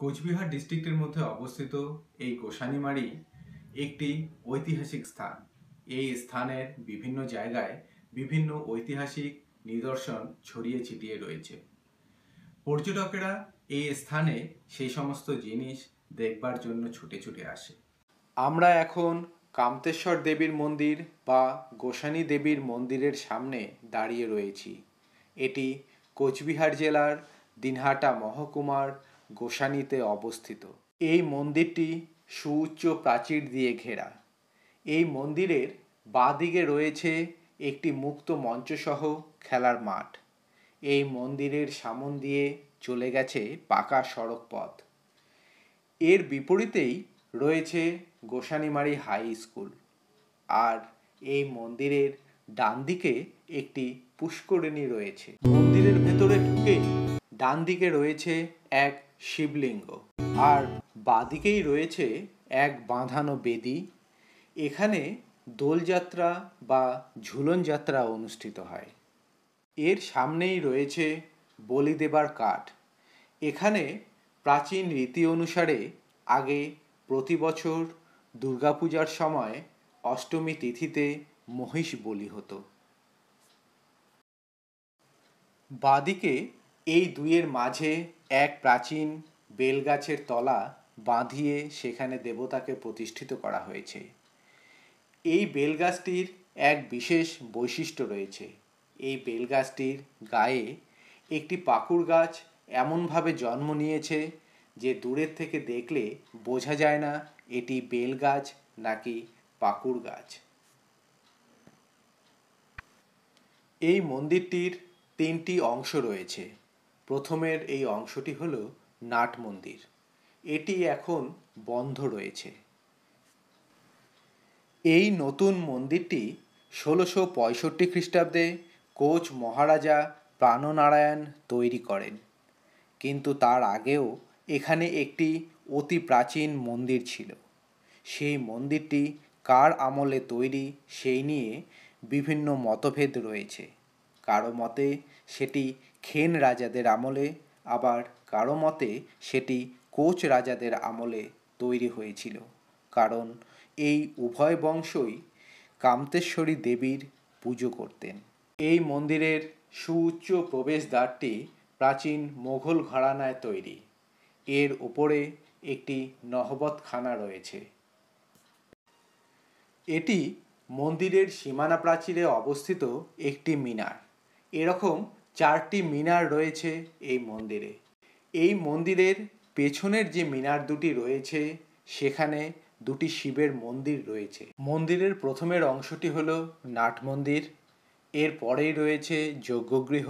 কোচবিহার ডিস্ট্রিক্টের মধ্যে অবস্থিত এই গোসানিমারি একটি ঐতিহাসিক স্থান। এই স্থানের বিভিন্ন জায়গায় বিভিন্ন ঐতিহাসিক নিদর্শন ছড়িয়ে ছিটিয়ে রয়েছে। পর্যটকেরা এই স্থানে সেই সমস্ত জিনিস দেখবার জন্য ছুটে ছুটে আসে। আমরা এখন কামতেশ্বর দেবীর মন্দির বা গোসানী দেবীর মন্দিরের সামনে দাঁড়িয়ে রয়েছি। এটি কোচবিহার জেলার দিনহাটা মহকুমার গোসানীতে অবস্থিত। এই মন্দিরটি সুউচ্চ প্রাচীর দিয়ে ঘেরা। এই মন্দিরের বাঁদিকে রয়েছে একটি মুক্ত মঞ্চসহ খেলার মাঠ। এই মন্দিরের সামন দিয়ে চলে গেছে পাকা সড়ক পথ। এর বিপরীতেই রয়েছে গোসানিমারি হাই স্কুল। আর এই মন্দিরের ডান দিকে একটি পুষ্করিণী রয়েছে। মন্দিরের ভেতরে ঢুকেই ডান দিকে রয়েছে এক শিবলিঙ্গ, আর বাঁদিকেই রয়েছে এক বাঁধানো বেদি। এখানে দোলযাত্রা বা ঝুলন যাত্রা অনুষ্ঠিত হয়। এর সামনেই রয়েছে বলি দেবার কাঠ। এখানে প্রাচীন রীতি অনুসারে আগে প্রতি বছর দুর্গাপূজার সময় অষ্টমী তিথিতে মহিষ বলি হতো। বাঁদিকে এই দুইয়ের মাঝে এক প্রাচীন বেলগাছের তলা বাঁধিয়ে সেখানে দেবতাকে প্রতিষ্ঠিত করা হয়েছে। এই বেলগাছটির এক বিশেষ বৈশিষ্ট্য রয়েছে। এই বেলগাছটির গায়ে একটি পাকুড় গাছ এমনভাবে জন্ম নিয়েছে যে দূরের থেকে দেখলে বোঝা যায় না এটি বেলগাছ নাকি পাকুড় গাছ। এই মন্দিরটির তিনটি অংশ রয়েছে। প্রথমের এই অংশটি হল নাট মন্দির। এটি এখন বন্ধ রয়েছে। এই নতুন মন্দিরটি 1665 খ্রিস্টাব্দে কোচ মহারাজা প্রাণনারায়ণ তৈরি করেন। কিন্তু তার আগেও এখানে একটি অতি প্রাচীন মন্দির ছিল। সেই মন্দিরটি কার আমলে তৈরি সেই নিয়ে বিভিন্ন মতভেদ রয়েছে। কারো মতে সেটি খেন রাজাদের আমলে, আবার কারো মতে সেটি কোচ রাজাদের আমলে তৈরি হয়েছিল, কারণ এই উভয় বংশই কামতেশ্বরী দেবীর পুজো করতেন। এই মন্দিরের সুউচ্চ প্রবেশদ্বারটি প্রাচীন মোঘল ঘরানায় তৈরি। এর উপরে একটি নহবতখানা রয়েছে। এটি মন্দিরের সীমানা প্রাচীরে অবস্থিত একটি মিনার। এরকম 4টি মিনার রয়েছে এই মন্দিরে। এই মন্দিরের পেছনের যে মিনার দুটি রয়েছে সেখানে দুটি শিবের মন্দির রয়েছে। মন্দিরের প্রথমের অংশটি হলো নাট মন্দির, এর পরেই রয়েছে যজ্ঞগৃহ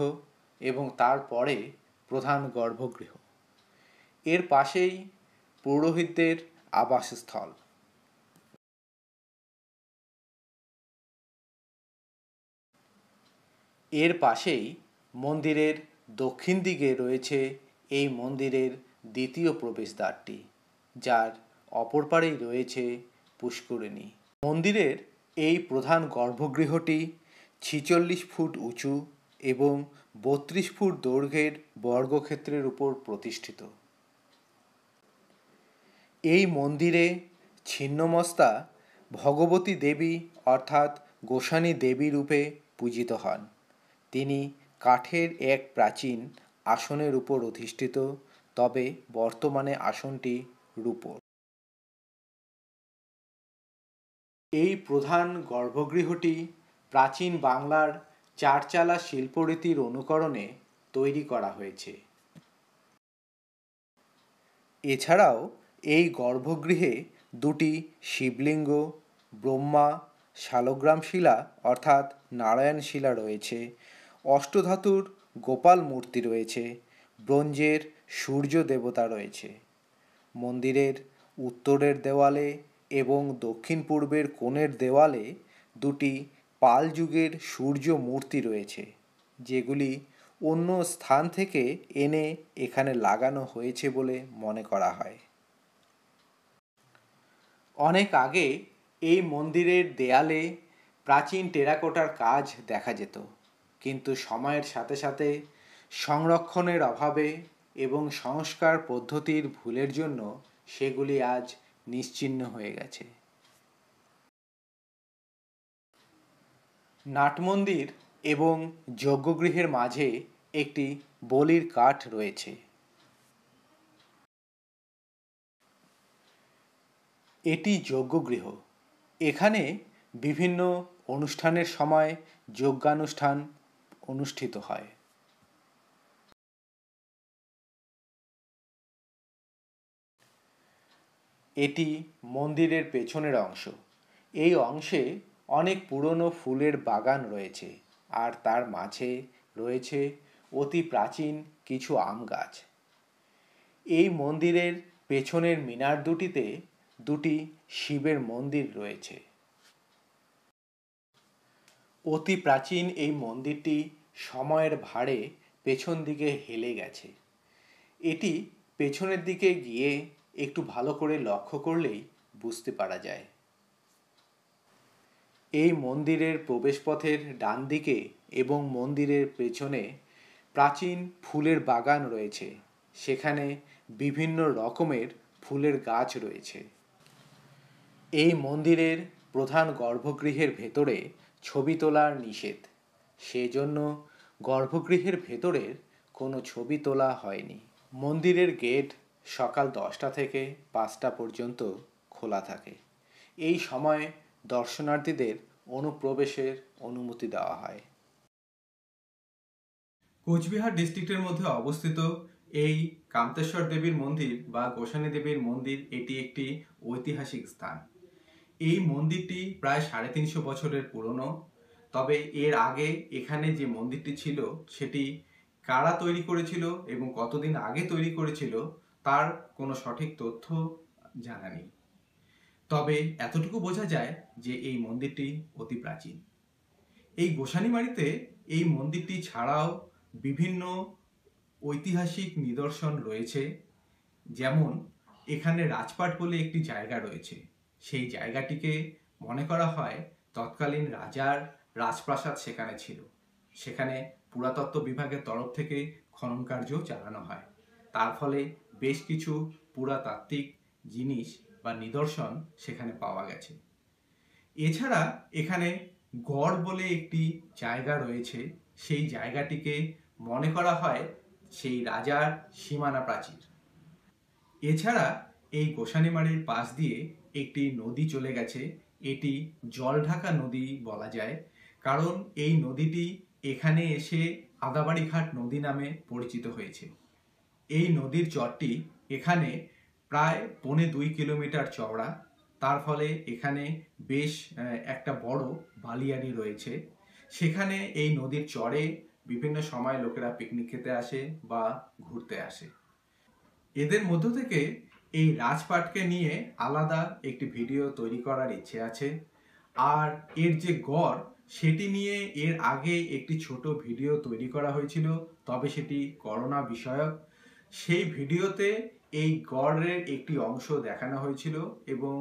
এবং তারপরে প্রধান গর্ভগৃহ। এর পাশেই পুরোহিতদের আবাসস্থল। এর পাশেই মন্দিরের দক্ষিণ দিকে রয়েছে এই মন্দিরের দ্বিতীয় প্রবেশদ্বারটি, যার অপর পারেই রয়েছে পুষ্করিণী। মন্দিরের এই প্রধান গর্ভগৃহটি 46 ফুট উঁচু এবং 32 ফুট দৈর্ঘ্যের বর্গক্ষেত্রের উপর প্রতিষ্ঠিত। এই মন্দিরে ছিন্নমস্তা ভগবতী দেবী অর্থাৎ গোসানী দেবী রূপে পূজিত হন। তিনি কাঠের এক প্রাচীন আসনের উপর অধিষ্ঠিত, তবে বর্তমানে আসনটি রূপোর। এই প্রধান গর্ভগৃহটি প্রাচীন বাংলার চারচালা শিল্পরীতির অনুকরণে তৈরি করা হয়েছে। এছাড়াও এই গর্ভগৃহে দুটি শিবলিঙ্গ, ব্রহ্মা শালগ্রাম শিলা অর্থাৎ নারায়ণ শিলা রয়েছে, অষ্টধাতুর গোপাল মূর্তি রয়েছে, ব্রোঞ্জের সূর্য দেবতা রয়েছে। মন্দিরের উত্তরের দেওয়ালে এবং দক্ষিণ পূর্বের কোণের দেওয়ালে দুটি পাল যুগের সূর্য মূর্তি রয়েছে, যেগুলি অন্য স্থান থেকে এনে এখানে লাগানো হয়েছে বলে মনে করা হয়। অনেক আগে এই মন্দিরের দেয়ালে প্রাচীন টেরাকোটার কাজ দেখা যেত, কিন্তু সময়ের সাথে সাথে সংরক্ষণের অভাবে এবং সংস্কার পদ্ধতির ভুলের জন্য সেগুলি আজ নিশ্চিহ্ন হয়ে গেছে। নাট মন্দির এবং যজ্ঞগৃহের মাঝে একটি বলির কাঠ রয়েছে। এটি যজ্ঞগৃহ। এখানে বিভিন্ন অনুষ্ঠানের সময় যজ্ঞানুষ্ঠান অনুষ্ঠিত হয়। এটি মন্দিরের পেছনের অংশ। এই অংশে অনেক পুরনো ফুলের বাগান রয়েছে আর তার মাঝে রয়েছে অতি প্রাচীন কিছু আম গাছ। এই মন্দিরের পেছনের মিনার দুটিতে দুটি শিবের মন্দির রয়েছে। অতি প্রাচীন এই মন্দিরটি সময়ের ভারে পেছন দিকে হেলে গেছে। এটি পেছনের দিকে গিয়ে একটু ভালো করে লক্ষ্য করলেই বুঝতে পারা যায়। এই মন্দিরের প্রবেশপথের ডান দিকে এবং মন্দিরের পেছনে প্রাচীন ফুলের বাগান রয়েছে। সেখানে বিভিন্ন রকমের ফুলের গাছ রয়েছে। এই মন্দিরের প্রধান গর্ভগৃহের ভেতরে ছবি তোলার নিষেধ। সেজন্য গর্ভগৃহের ভেতরের কোনো ছবি তোলা হয়নি। মন্দিরের গেট সকাল 10টা থেকে 5টা পর্যন্ত খোলা থাকে। এই সময়ে দর্শনার্থীদের অনুপ্রবেশের অনুমতি দেওয়া হয়। কোচবিহার ডিস্ট্রিক্টের মধ্যে অবস্থিত এই কান্তেশ্বর দেবীর মন্দির বা গোসানী দেবীর মন্দির এটি একটি ঐতিহাসিক স্থান। এই মন্দিরটি প্রায় 350 বছরের পুরনো। তবে এর আগে এখানে যে মন্দিরটি ছিল সেটি কারা তৈরি করেছিল এবং কতদিন আগে তৈরি করেছিল তার কোনো সঠিক তথ্য জানা নেই। তবে এতটুকু বোঝা যায় যে এই মন্দিরটি অতি প্রাচীন। এই গোসানীমারীতে এই মন্দিরটি ছাড়াও বিভিন্ন ঐতিহাসিক নিদর্শন রয়েছে। যেমন এখানে রাজপাট বলে একটি জায়গা রয়েছে। সেই জায়গাটিকে মনে করা হয় তৎকালীন রাজার রাজপ্রাসাদ সেখানে ছিল। সেখানে পুরাতত্ত্ব বিভাগের তরফ থেকে খনন কার্য চালানো হয়। তার ফলে বেশ কিছু পুরাতাত্ত্বিক জিনিস বা নিদর্শন সেখানে পাওয়া গেছে। এছাড়া এখানে গড় বলে একটি জায়গা রয়েছে। সেই জায়গাটিকে মনে করা হয় সেই রাজার সীমানা প্রাচীর। এছাড়া এই গোসানীমারীর পাশ দিয়ে একটি নদী চলে গেছে। এটি জলঢাকা নদী বলা যায়, কারণ এই নদীটি এখানে এসে আদাবাড়িঘাট নদী নামে পরিচিত হয়েছে। এই নদীর চরটি এখানে প্রায় 2.25 কিলোমিটার চওড়া। তার ফলে এখানে বেশ একটা বড় বালিয়াড়ি রয়েছে। সেখানে এই নদীর চরে বিভিন্ন সময় লোকেরা পিকনিক খেতে আসে বা ঘুরতে আসে। এদের মধ্য থেকে এই রাজপাটকে নিয়ে আলাদা একটি ভিডিও তৈরি করার ইচ্ছে আছে। আর এর যে গড় সেটি নিয়ে এর আগে একটি ছোট ভিডিও তৈরি করা হয়েছিল, তবে সেটি করোনা বিষয়ক। সেই ভিডিওতে এই গড়ের একটি অংশ দেখানো হয়েছিল এবং